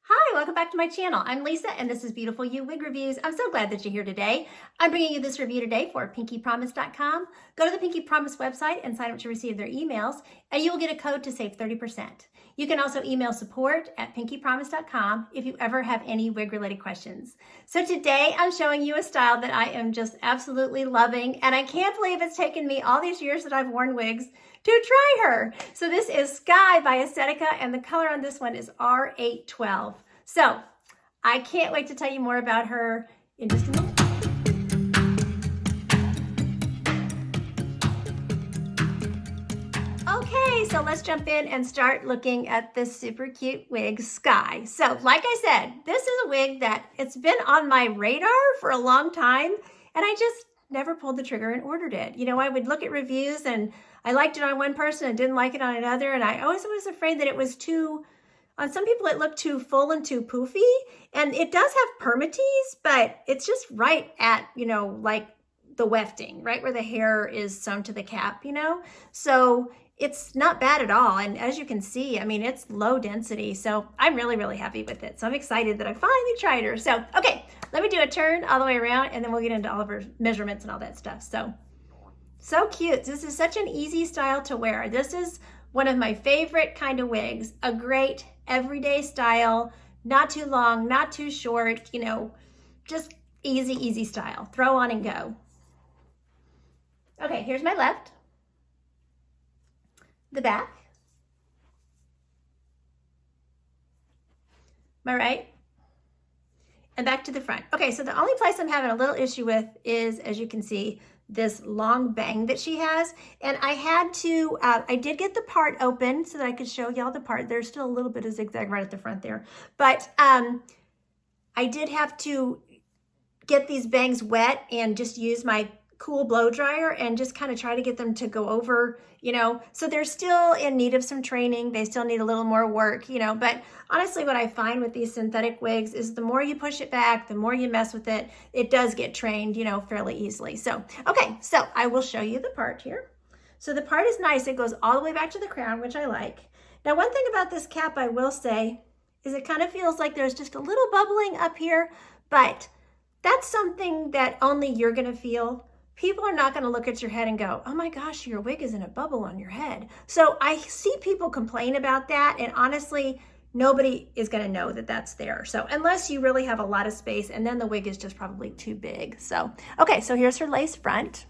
Hi, welcome back to my channel. I'm Lisa and this is Beautiful You Wig Reviews. I'm so glad that you're here today. I'm bringing you this review today for pinkypromise.com. Go to the Pinky Promise website and sign up to receive their emails and you will get a code to save 30%. You can also email support@pinkypromise.com if you ever have any wig related questions. So today I'm showing you a style that I am just absolutely loving and I can't believe it's taken me all these years that I've worn wigs to try her. So this is Sky by Estetica and the color on this one is R812. So I can't wait to tell you more about her in just a minute. Okay, so let's jump in and start looking at this super cute wig, Sky. So like I said, this is a wig that it's been on my radar for a long time and I just never pulled the trigger and ordered it. You know, I would look at reviews and I liked it on one person and didn't like it on another. And I always was afraid that it was too, on some people it looked too full and too poofy. And it does have permatease, but it's just right at, you know, like the wefting, right where the hair is sewn to the cap, you know? So it's not bad at all. And as you can see, I mean, it's low density. So I'm really, really happy with it. So I'm excited that I finally tried her. So, okay, let me do a turn all the way around and then we'll get into all of her measurements and all that stuff. So cute. This is such an easy style to wear. This is one of my favorite kind of wigs. A great everyday style, not too long, not too short, you know, just easy, easy style. Throw on and go. Okay, here's my left. The back, my right, and back to the front. Okay, so the only place I'm having a little issue with is, as you can see, this long bang that she has. And I had to, I did get the part open so that I could show y'all the part. There's still a little bit of zigzag right at the front there. But I did have to get these bangs wet and just use my cool blow dryer and just kind of try to get them to go over, you know, so they're still in need of some training. They still need a little more work, you know, but honestly, what I find with these synthetic wigs is the more you push it back, the more you mess with it, it does get trained, you know, fairly easily. So, okay, so I will show you the part here. So the part is nice. It goes all the way back to the crown, which I like. Now, one thing about this cap I will say is it kind of feels like there's just a little bubbling up here, but that's something that only you're going to feel. People are not going to look at your head and go, oh my gosh, your wig is in a bubble on your head. So I see people complain about that. And honestly, nobody is going to know that that's there. So unless you really have a lot of space, and then the wig is just probably too big. So, okay, so here's her lace front.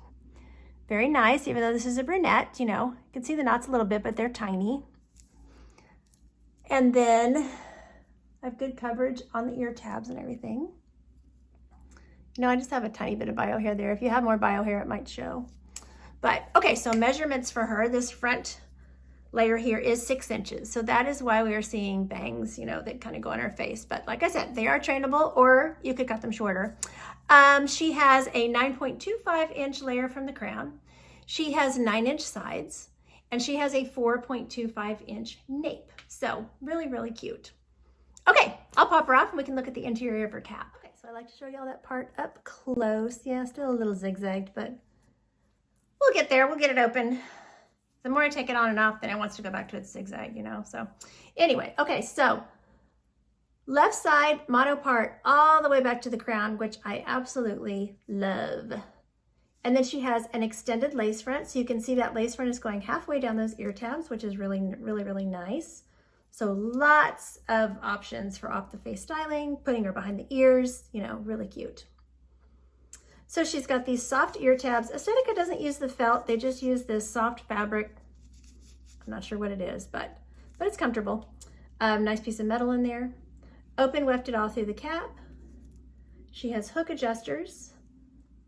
Very nice, even though this is a brunette, you know, you can see the knots a little bit, but they're tiny. And then I have good coverage on the ear tabs and everything. No, I just have a tiny bit of bio hair there. If you have more bio hair, it might show. But okay, so measurements for her, this front layer here is 6 inches. So that is why we are seeing bangs, you know, that kind of go on her face. But like I said, they are trainable, or you could cut them shorter. She has a 9.25 inch layer from the crown. She has 9-inch sides, and she has a 4.25 inch nape. So really, really cute. Okay, I'll pop her off and we can look at the interior of her cap. Okay, so I like to show y'all that part up close. Yeah, still a little zigzagged, but we'll get there. We'll get it open. The more I take it on and off, then it wants to go back to its zigzag, you know? So anyway, okay, so left side motto part all the way back to the crown, which I absolutely love. And then she has an extended lace front. So you can see that lace front is going halfway down those ear tabs, which is really, really, really nice. So lots of options for off the face styling, putting her behind the ears, you know, really cute. So she's got these soft ear tabs. Estetica doesn't use the felt. They just use this soft fabric. I'm not sure what it is, but it's comfortable. Nice piece of metal in there. Open wefted all through the cap. She has hook adjusters.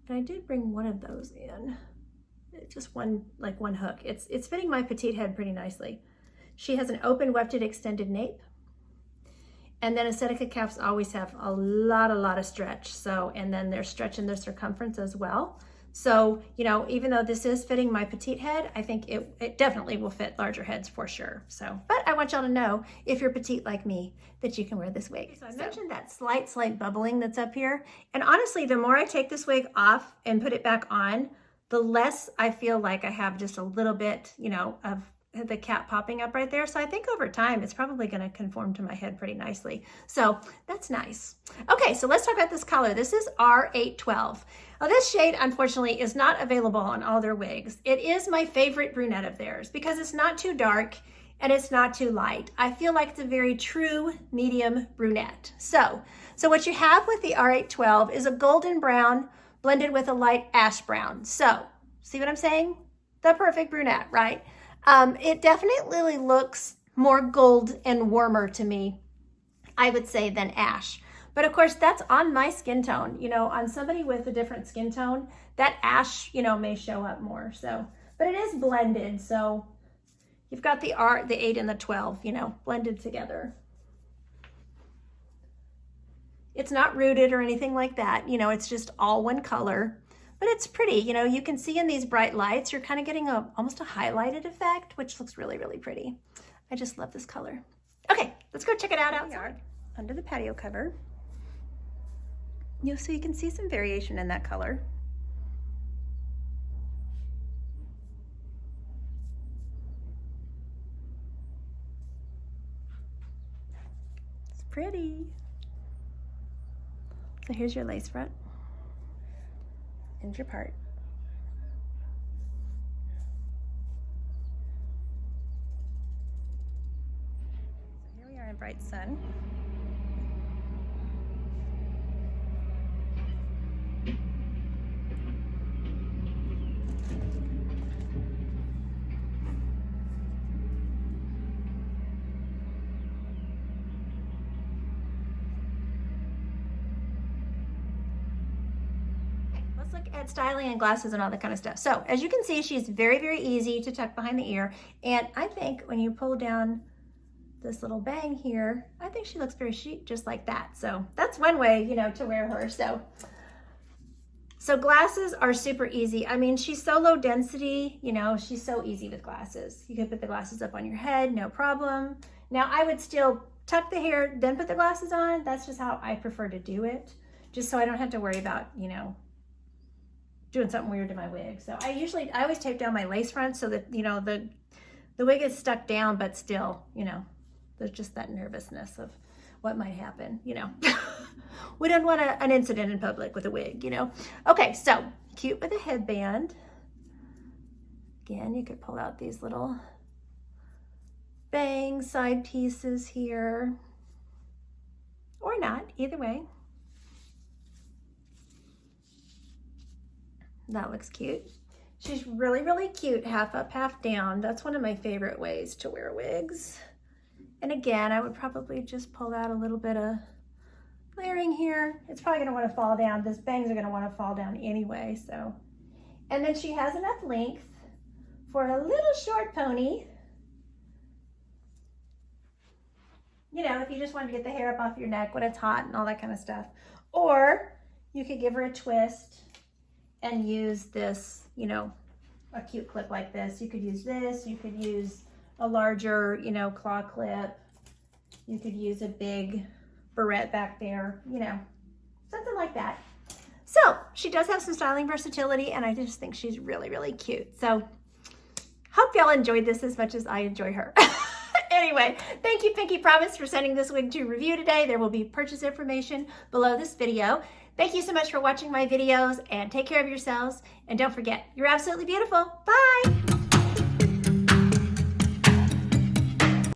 And I did bring one of those in. Just one hook. It's fitting my petite head pretty nicely. She has an open wefted extended nape. And then Estetica caps always have a lot of stretch. So, and then there's stretch in the circumference as well. So, you know, even though this is fitting my petite head, I think it definitely will fit larger heads for sure. So, but I want y'all to know, if you're petite like me, that you can wear this wig. So I mentioned that slight bubbling that's up here. And honestly, the more I take this wig off and put it back on, the less I feel like I have just a little bit, you know, of the cap popping up right there. So I think over time, it's probably going to conform to my head pretty nicely. So that's nice. Okay, so let's talk about this color. This is R812. Now this shade, unfortunately, is not available on all their wigs. It is my favorite brunette of theirs because it's not too dark and it's not too light. I feel like it's a very true medium brunette. So what you have with the R812 is a golden brown blended with a light ash brown. So see what I'm saying? The perfect brunette, right? It definitely looks more gold and warmer to me, I would say, than ash. But of course, that's on my skin tone. You know, on somebody with a different skin tone, that ash, you know, may show up more. So, but it is blended. So you've got the 8 and the 12, you know, blended together. It's not rooted or anything like that. You know, it's just all one color. But it's pretty, you know, you can see in these bright lights, you're kind of getting almost a highlighted effect, which looks really, really pretty. I just love this color. Okay, let's go check it out outside. Under the patio cover. So you can see some variation in that color. It's pretty. So here's your lace front. And your part. So here we are in bright sun. Let's look at styling and glasses and all that kind of stuff. So as you can see, she's very, very easy to tuck behind the ear. And I think when you pull down this little bang here, I think she looks very chic just like that. So that's one way, you know, to wear her. So glasses are super easy. I mean, she's so low density, you know, she's so easy with glasses. You can put the glasses up on your head, no problem. Now I would still tuck the hair, then put the glasses on. That's just how I prefer to do it, just so I don't have to worry about, you know, doing something weird to my wig. So I always tape down my lace front so that, you know, the wig is stuck down, but still, you know, there's just that nervousness of what might happen, you know. We don't want an incident in public with a wig, you know. Okay, so cute with a headband. Again, you could pull out these little bang side pieces here, or not, either way. That looks cute. She's really, really cute, half up, half down. That's one of my favorite ways to wear wigs. And again, I would probably just pull out a little bit of layering here. It's probably gonna wanna fall down. These bangs are gonna wanna fall down anyway, so. And then she has enough length for a little short pony. You know, if you just want to get the hair up off your neck when it's hot and all that kind of stuff. Or you could give her a twist and use this, you know, a cute clip like this. You could use this, you could use a larger, you know, claw clip. You could use a big barrette back there, you know, something like that. So she does have some styling versatility, and I just think she's really, really cute. So hope y'all enjoyed this as much as I enjoy her. Anyway, thank you, Pinky Promise, for sending this wig to review today. There will be purchase information below this video. Thank you so much for watching my videos, and take care of yourselves. And don't forget, you're absolutely beautiful. Bye.